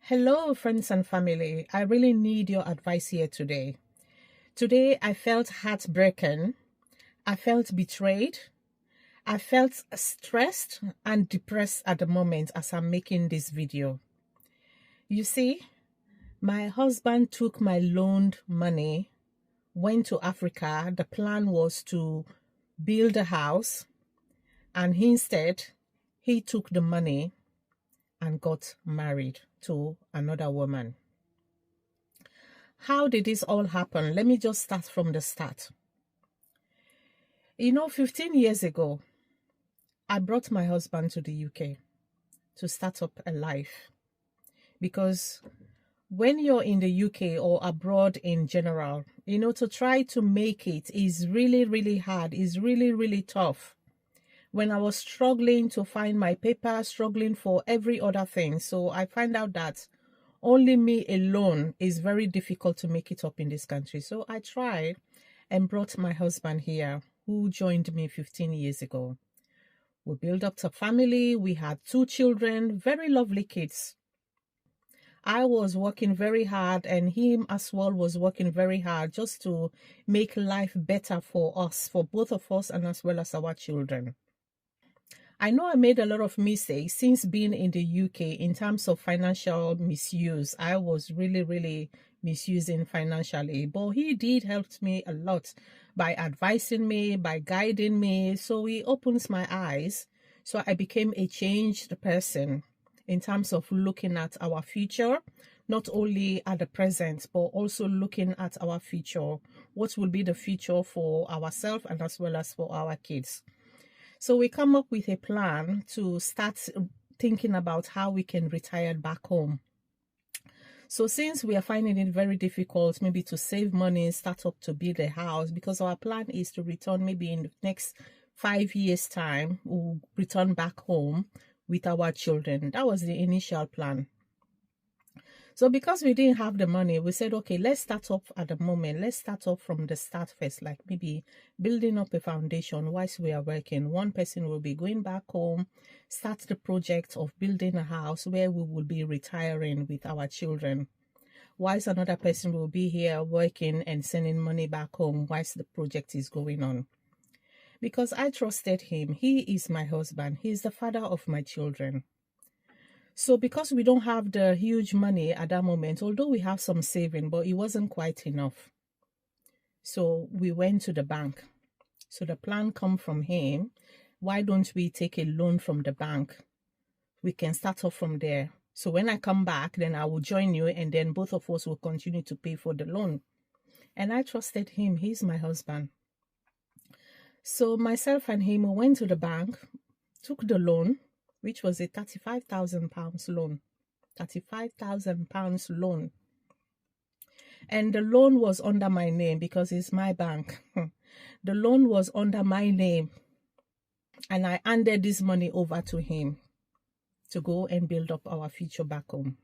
Hello, friends and family. I really need your advice here today. Today, I felt heartbroken. I felt betrayed. I felt stressed and depressed at the moment as I'm making this video. You see, my husband took my loaned money, went to Africa. The plan was to build a house, and instead, he took the money and got married to another woman. How did this all happen? Let me just start from the start. 15 years ago, I brought my husband to the UK to start up a life. Because when you're in the UK or abroad in general, to try to make it is really, really hard. It's really, really tough. When I was struggling to find my paper, struggling for every other thing. So I find out that only me alone is very difficult to make it up in this country. So I tried and brought my husband here, who joined me 15 years ago. We built up a family. We had 2 children, very lovely kids. I was working very hard, and him as well was working very hard just to make life better for us, for both of us, and as well as our children. I know I made a lot of mistakes since being in the UK in terms of financial misuse. I was really, really misusing financially, but he did help me a lot by advising me, by guiding me. So he opens my eyes. So I became a changed person in terms of looking at our future, not only at the present, but also looking at our future. What will be the future for ourselves and as well as for our kids? So we come up with a plan to start thinking about how we can retire back home. So since we are finding it very difficult maybe to save money, start up to build a house, because our plan is to return maybe in the next 5 years' time, we'll return back home with our children. That was the initial plan. So because we didn't have the money, we said, okay, let's start up at the moment. Let's start up from the start first, like maybe building up a foundation whilst we are working. One person will be going back home, start the project of building a house where we will be retiring with our children, whilst another person will be here working and sending money back home whilst the project is going on. Because I trusted him. He is my husband. He is the father of my children. So because we don't have the huge money at that moment, although we have some saving, but it wasn't quite enough. So we went to the bank. So the plan come from him. Why don't we take a loan from the bank? We can start off from there. So when I come back, then I will join you, and then both of us will continue to pay for the loan. And I trusted him. He's my husband. So myself and him went to the bank, took the loan, which was a £35,000 loan. £35,000 loan. And the loan was under my name because it's my bank. The loan was under my name. And I handed this money over to him to go and build up our future back home.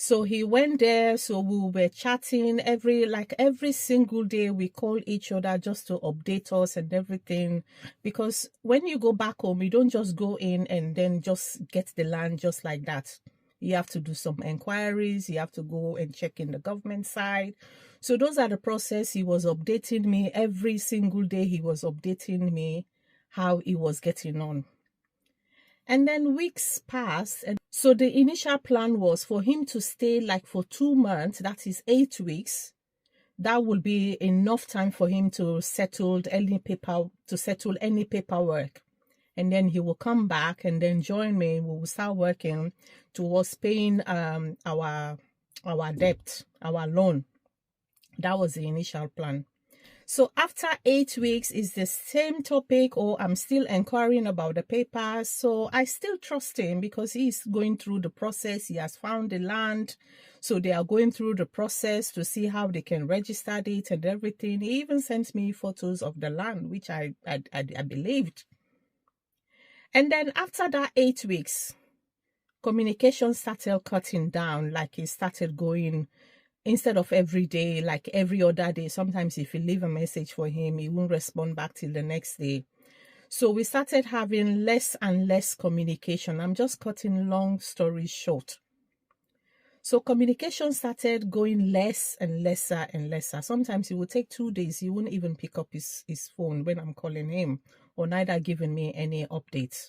So he went there, so we were chatting every single day. We call each other just to update us and everything. Because when you go back home, you don't just go in and then just get the land just like that. You have to do some inquiries. You have to go and check in the government side. So those are the process. He was updating me every single day. He was updating me how he was getting on. And then weeks passed, and so the initial plan was for him to stay for 2 months, that is 8 weeks. That would be enough time for him to settle any paperwork. And then he will come back and then join me. We will start working towards paying our debt, our loan. That was the initial plan. So after 8 weeks is the same topic, or I'm still inquiring about the papers. So I still trust him because he's going through the process. He has found the land. So they are going through the process to see how they can register it and everything. He even sent me photos of the land, which I believed. And then after that 8 weeks, communication started cutting down. He started going, instead of every day, like every other day. Sometimes if you leave a message for him, he won't respond back till the next day. So we started having less and less communication. I'm just cutting long story short. So communication started going less and lesser and lesser. Sometimes it would take 2 days. He wouldn't even pick up his phone when I'm calling him, or neither giving me any updates.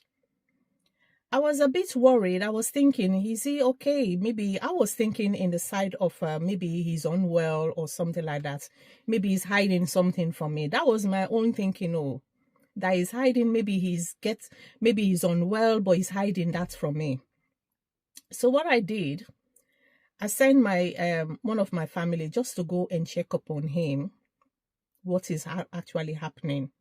I was a bit worried. I was thinking, is he okay? Maybe I was thinking in the side of maybe he's unwell or something like that. Maybe he's hiding something from me. That was my own thinking. Oh, that he's hiding. Maybe he's unwell, but he's hiding that from me. So what I did, I sent my one of my family just to go and check up on him, what is actually happening.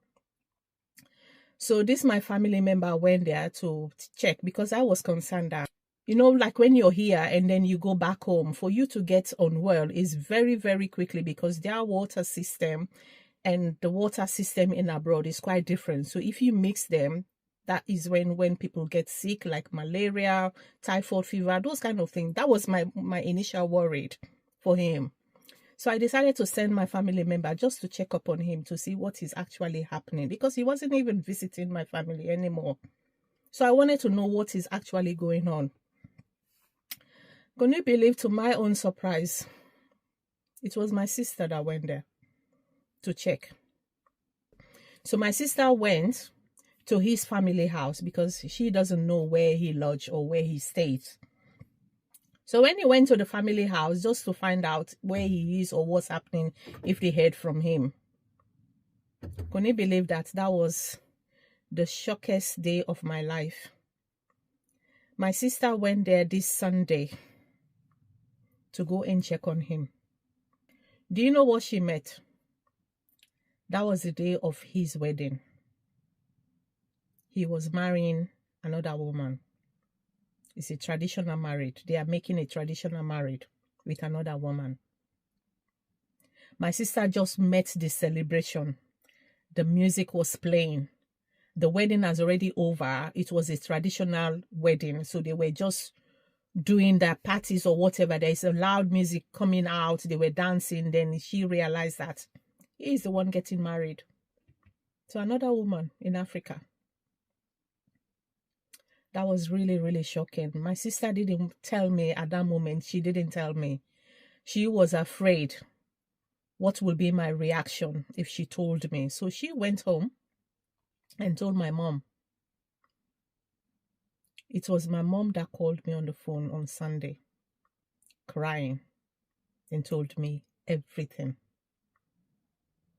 So this my family member went there to check, because I was concerned that, you know, like when you're here and then you go back home, for you to get unwell is very, very quickly, because their water system and the water system in abroad is quite different. So if you mix them, that is when people get sick, like malaria, typhoid fever, those kind of things. That was my initial worry for him. So I decided to send my family member just to check up on him, to see what is actually happening, because he wasn't even visiting my family anymore. So I wanted to know what is actually going on. Can you believe, to my own surprise, it was my sister that went there to check. So my sister went to his family house, because she doesn't know where he lodged or where he stayed. So when he went to the family house just to find out where he is or what's happening, if they heard from him, can you believe that that was the shockest day of my life? My sister went there this Sunday to go and check on him. Do you know what she met? That was the day of his wedding. He was marrying another woman. It's a traditional marriage. They are making a traditional marriage with another woman. My sister just met the celebration. The music was playing. The wedding has already over. It was a traditional wedding. So they were just doing their parties or whatever. There is a loud music coming out. They were dancing. Then she realized that he is the one getting married to another woman in Africa. That was really, really shocking. My sister didn't tell me at that moment. She didn't tell me. She was afraid what will be my reaction if she told me. So she went home and told my mom. It was my mom that called me on the phone on Sunday, crying, and told me everything.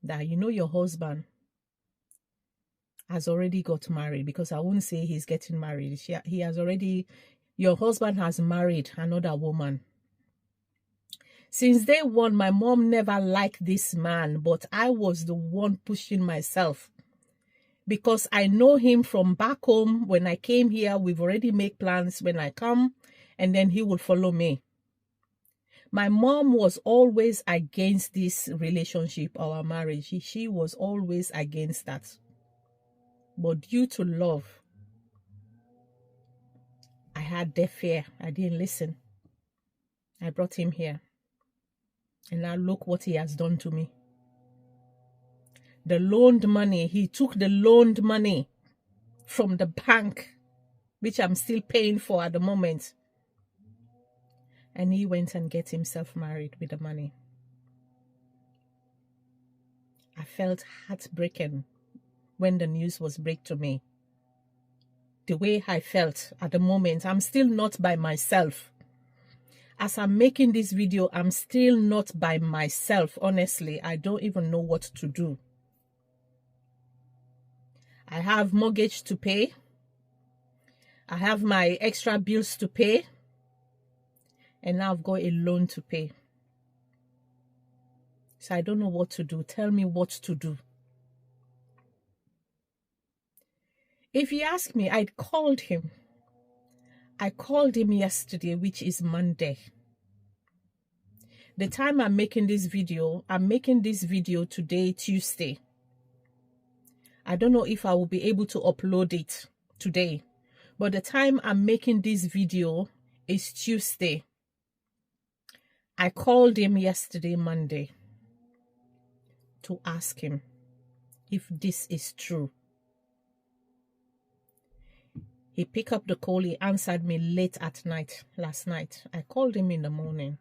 That, you know, your husband has already got married, because I won't say he's getting married. He has already, your husband has married another woman. Since day one, my mom never liked this man, but I was the one pushing myself, because I know him from back home. When I came here, we've already made plans when I come, and then he will follow me. My mom was always against this relationship, our marriage. She was always against that. But due to love, I had deaf ear. I didn't listen. I brought him here. And now look what he has done to me. The loaned money, he took the loaned money from the bank, which I'm still paying for at the moment. And he went and get himself married with the money. I felt heartbroken when the news was break to me. The way I felt at the moment, I'm still not by myself. As I'm making this video, I'm still not by myself. Honestly, I don't even know what to do. I have mortgage to pay. I have my extra bills to pay. And now I've got a loan to pay. So I don't know what to do. Tell me what to do. If you ask me, I called him. I called him yesterday, which is Monday. The time I'm making this video today, Tuesday. I don't know if I will be able to upload it today. But the time I'm making this video is Tuesday. I called him yesterday, Monday, to ask him if this is true. He picked up the call. He answered me late at night last night. I called him in the morning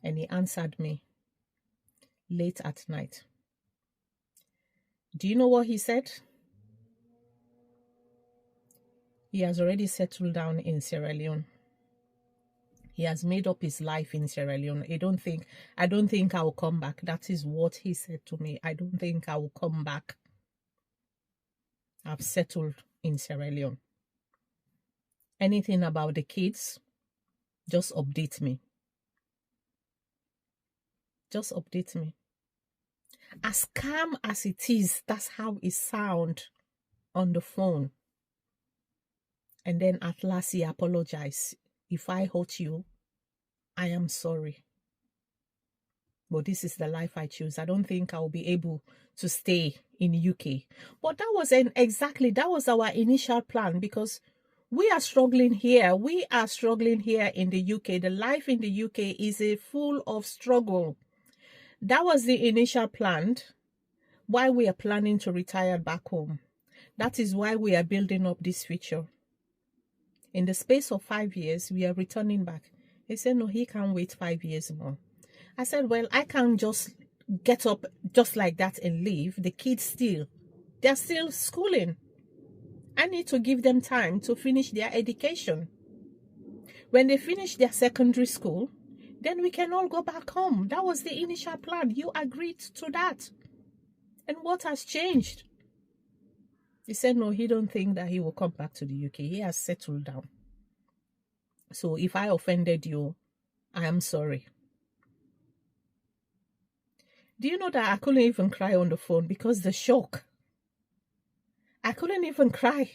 and he answered me late at night. Do you know what he said? He has already settled down in Sierra Leone. He has made up his life in Sierra Leone. I don't think I will come back. That is what he said to me. I don't think I will come back. I've settled in Sierra Leone. Anything about the kids, just update me. Just update me. As calm as it is, that's how it sounds on the phone. And then at last he apologized. If I hurt you, I am sorry. But this is the life I choose. I don't think I'll be able to stay in the UK. But that was our initial plan, because we are struggling here. We are struggling here in the UK. The life in the UK is full of struggle. That was the initial plan. Why we are planning to retire back home. That is why we are building up this future. In the space of 5 years, we are returning back. He said, no, he can't wait 5 years more. I said, well, I can't just get up just like that and leave. The kids they're still schooling. I need to give them time to finish their education. When they finish their secondary school, then we can all go back home. That was the initial plan. You agreed to that. And what has changed? He said, no, he don't think that he will come back to the UK. He has settled down. So if I offended you, I am sorry. Do you know that I couldn't even cry on the phone because the shock? I couldn't even cry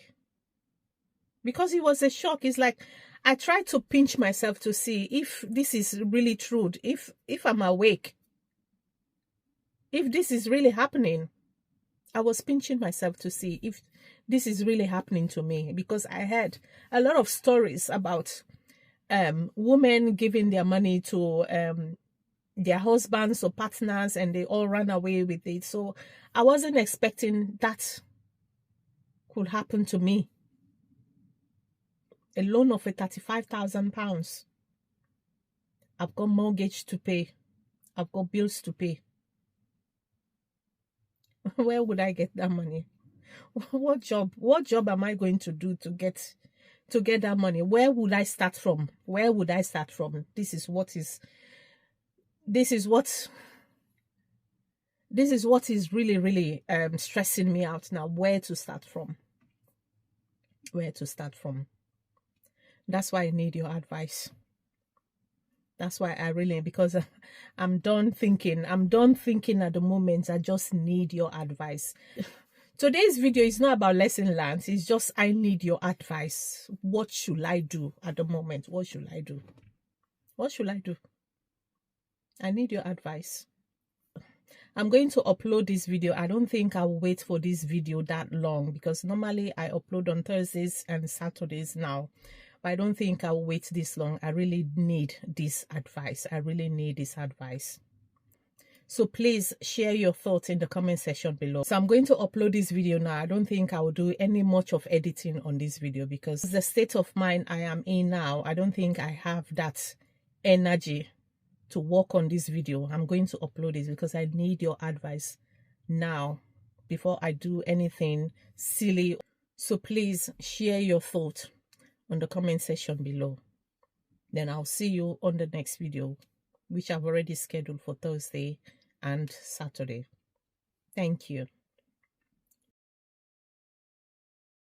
because it was a shock. It's like I tried to pinch myself to see if this is really true, if I'm awake, if this is really happening. I was pinching myself to see if this is really happening to me, because I heard a lot of stories about women giving their money to their husbands or partners and they all ran away with it. So I wasn't expecting that could happen to me. A loan of £35,000. I've got mortgage to pay. I've got bills to pay. Where would I get that money? What job am I going to do to get that money? Where would I start from? Where would I start from? This is what is really, really stressing me out now. Where to start from? Where to start from? That's why I need your advice. That's why I really, because I'm done thinking. I'm done thinking at the moment. I just need your advice. Today's video is not about lesson learned. It's just I need your advice. What should I do at the moment? What should I do? What should I do? I need your advice. I'm going to upload this video. I don't think I'll wait for this video that long, because normally I upload on Thursdays and Saturdays now. But I don't think I'll wait this long. I really need this advice. I really need this advice. So please share your thoughts in the comment section below. So I'm going to upload this video now. I don't think I will do any much of editing on this video, because the state of mind I am in now, I don't think I have that energy to work on this video. I'm going to upload this because I need your advice now before I do anything silly. So please share your thoughts on the comment section below. Then I'll see you on the next video, which I've already scheduled for Thursday and Saturday. Thank you.